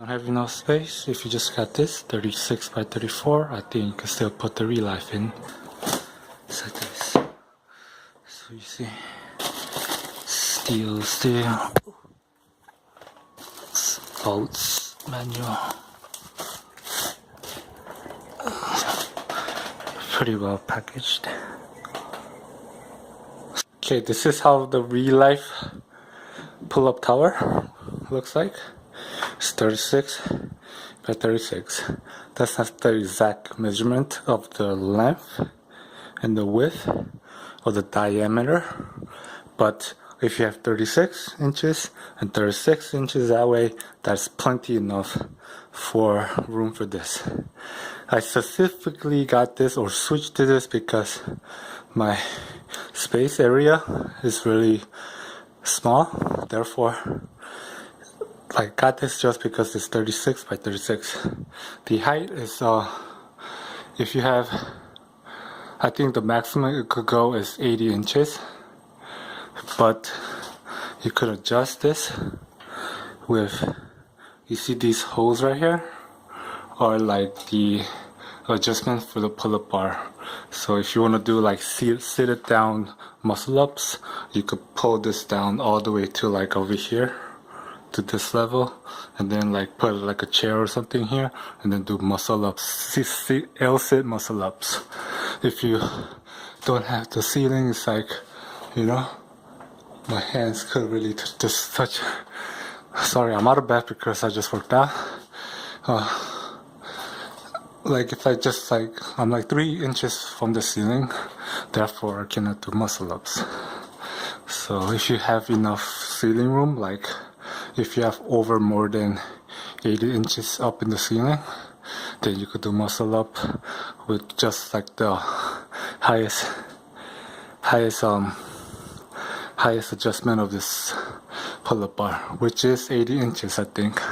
Don't have enough space. If you just got this 36 by 34, I think you can still put the RELIFE in. It's like this. So you see, steel, bolts, manual. Pretty well packaged. Okay, this is how the RELIFE pull-up tower looks like. It's 36 by 36. That's not the exact measurement of the length and the width or the diameter, but if you have 36 inches and 36 inches that way, that's plenty enough for room for this. I specifically got this or switched to this because my space area is really small, therefore I got this just because it's 36 by 36. The height is if you have, I think the maximum it could go is 80 inches, but you could adjust this with, you see these holes right here are like the adjustment for the pull-up bar. So if you want to do like sit it down muscle ups, you could pull this down all the way to like over here to this level, and then like put like a chair or something here, and then do muscle ups, L-sit muscle ups. If you don't have the ceiling, it's like, you know, my hands could really just touch. Sorry, I'm out of breath because I just worked out. Like if I just like, I'm like 3 inches from the ceiling, therefore I cannot do muscle ups. So if you have enough ceiling room, like if you have over more than 80 inches up in the ceiling, then you could do muscle up with just like the highest adjustment of this pull-up bar, which is 80 inches, I think.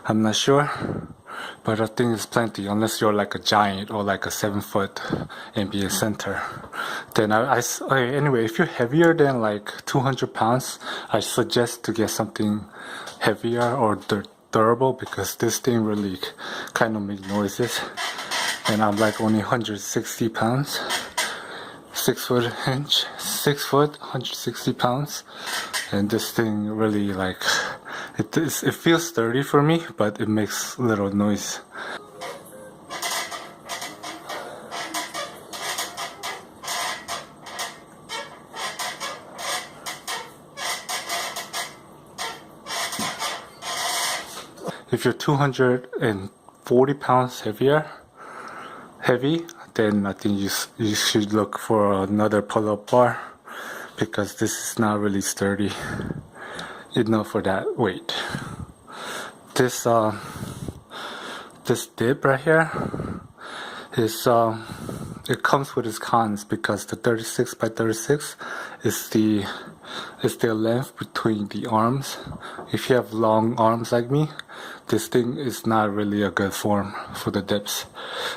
I'm not sure, but I think it's plenty, unless you're like a giant or like a 7-foot NBA center. Then anyway, if you're heavier than like 200 pounds, I suggest to get something heavier or durable, because this thing really kind of makes noises. And I'm like only 160 pounds, 6 foot, 160 pounds. And this thing really like, it feels sturdy for me, but it makes little noise. If you're 240 pounds heavy, then I think you should look for another pull-up bar, because this is not really sturdy enough for that weight. This dip right here is it comes with its cons, because the 36 by 36 is the length between the arms. If you have long arms like me, this thing is not really a good form for the dips.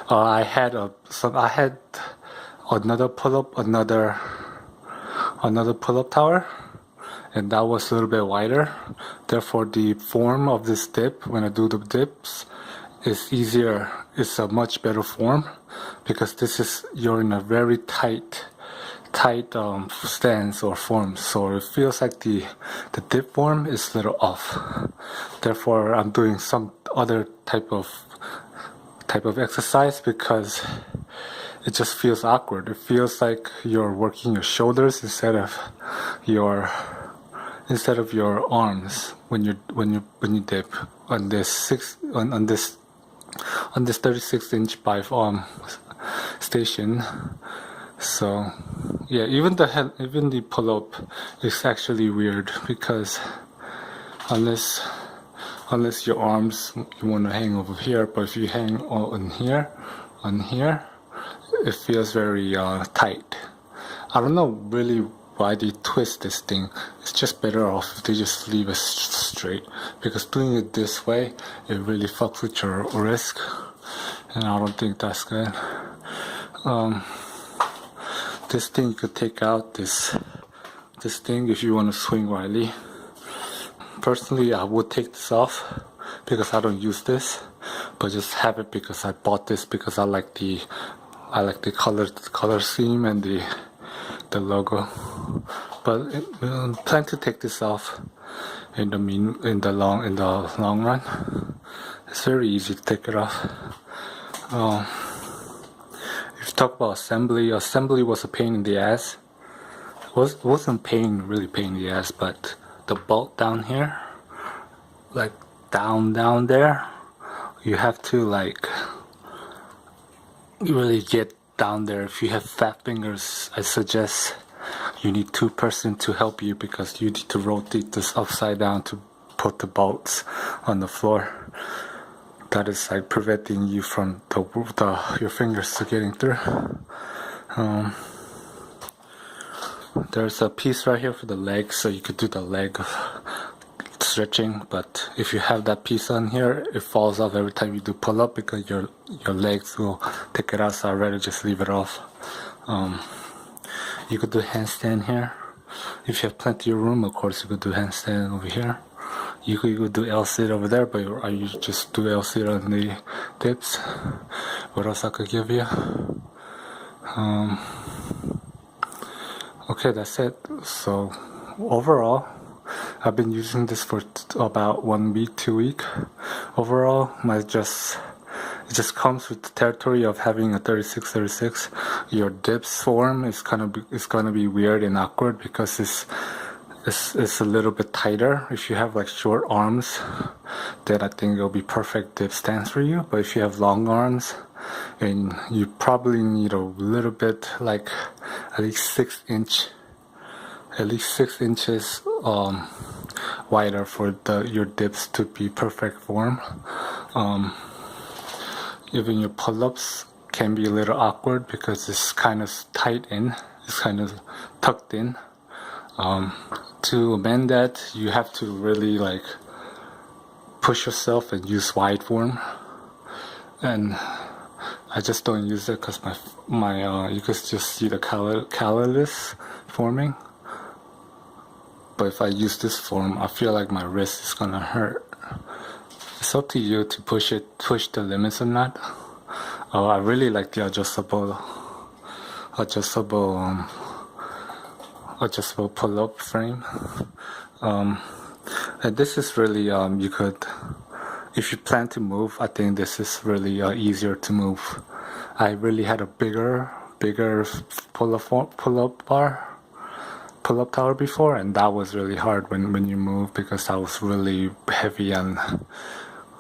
I had another pull-up tower, and that was a little bit wider. Therefore, the form of this dip, when I do the dips, is easier. It's a much better form, because you're in a very tight stance or form, so it feels like the dip form is a little off. Therefore, I'm doing some other type of exercise, because it just feels awkward. It feels like you're working your shoulders instead of your arms when you dip on this 36-inch by station. So yeah, even the pull-up is actually weird, because unless your arms, you want to hang over here, but if you hang on here, it feels very tight. I don't know really why they twist this thing. It's just better off if they just leave it straight, because doing it this way, it really fucks with your wrist, and I don't think that's good. This thing you could take out, this thing, if you want to swing widely. Personally, I would take this off because I don't use this, but just have it because I bought this because I like the color scheme and the logo. But plan to take this off in the long run. It's very easy to take it off. If you talk about assembly was a pain in the ass. It wasn't really pain in the ass, but the bolt down here, like down there, you have to like really get down there. If you have fat fingers, I suggest you need 2 person to help you, because you need to rotate this upside down to put the bolts on the floor. That is like preventing you from your fingers to getting through. There's a piece right here for the legs, so you could do the leg stretching, but if you have that piece on here, it falls off every time you do pull up because your legs will take it out, so I'd rather just leave it off. You could do handstand here. If you have plenty of room, of course, you could do handstand over here. You could do L-sit over there, but I usually just do L-sit on the dips. What else I could give you? Okay, that's it. So overall, I've been using this for about 1 week, 2 weeks. Overall, it just comes with the territory of having a 36-36. Your dips form is gonna be weird and awkward because it's a little bit tighter. If you have like short arms, then I think it'll be perfect dip stance for you. But if you have long arms, and you probably need a little bit, like at least 6 inches wider for your dips to be perfect form. Even your pull-ups can be a little awkward because it's kind of tight in, it's kind of tucked in. To amend that, you have to really like push yourself and use wide form. And I just don't use it because my you can just see the callus forming. But if I use this form, I feel like my wrist is gonna hurt. It's up to you to push the limits or not. I really like the adjustable pull-up frame. And this is really you could, if you plan to move, I think this is really easier to move. I really had a bigger pull-up tower before, and that was really hard when you move because I was really heavy and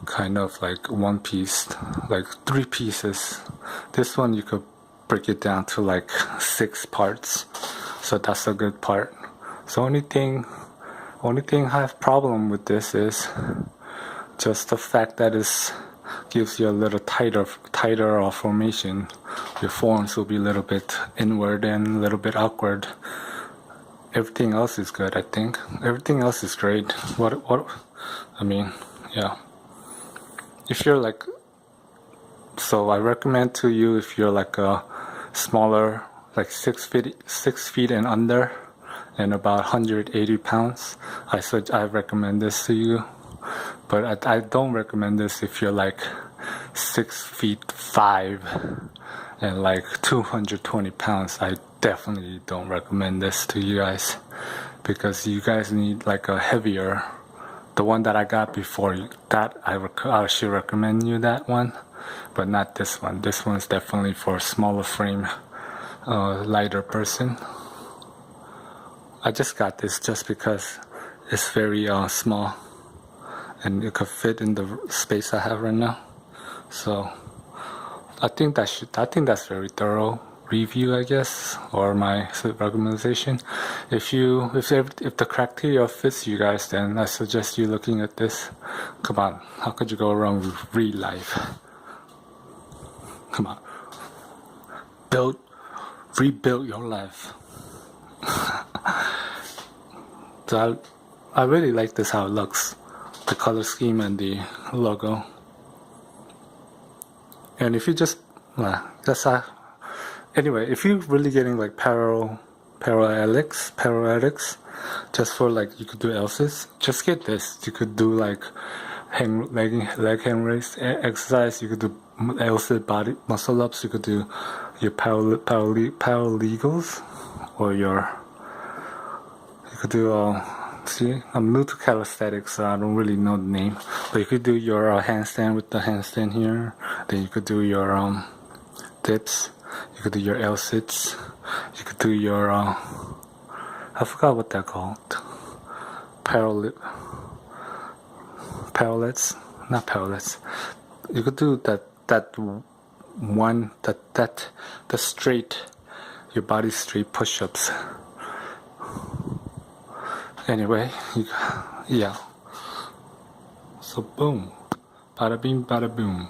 kind of like one piece, like 3 pieces. This one you could break it down to like 6 parts, so that's a good part. So only thing I have problem with this is just the fact that it gives you a little tighter formation. Your forms will be a little bit inward and a little bit awkward. Everything else is good, I think. Everything else is great. Yeah. If you're like, so I recommend to you if you're like a smaller, like 6 feet and under, and about 180 pounds, I recommend this to you. But I don't recommend this if you're like 6'5" and like 220 pounds. I definitely don't recommend this to you guys, because you guys need like a heavier, the one that I got before that, I should recommend you that one, but not this one. This one's definitely for a smaller frame, lighter person. I just got this just because it's very small and it could fit in the space I have right now. So I think that's very thorough review, I guess, or my recommendation. If the criteria fits you guys, then I suggest you looking at this. Come on, how could you go wrong with RELIFE? Come on, rebuild your life. So I really like this, how it looks, the color scheme and the logo. And if you just anyway, if you're really getting like parallelics, just for like, you could do else's, just get this. You could do like leg hang raise exercise. You could do L-sit body muscle ups. You could do your paralegals, or you could do see, I'm new to calisthenics, so I don't really know the name, but you could do your handstand with the handstand here. Then you could do your dips. You could do your L-sits. You could do your I forgot what they're called. Parallels, not parallels. You could do the straight, your body straight push-ups. Anyway, yeah. So boom, bada bing, bada boom.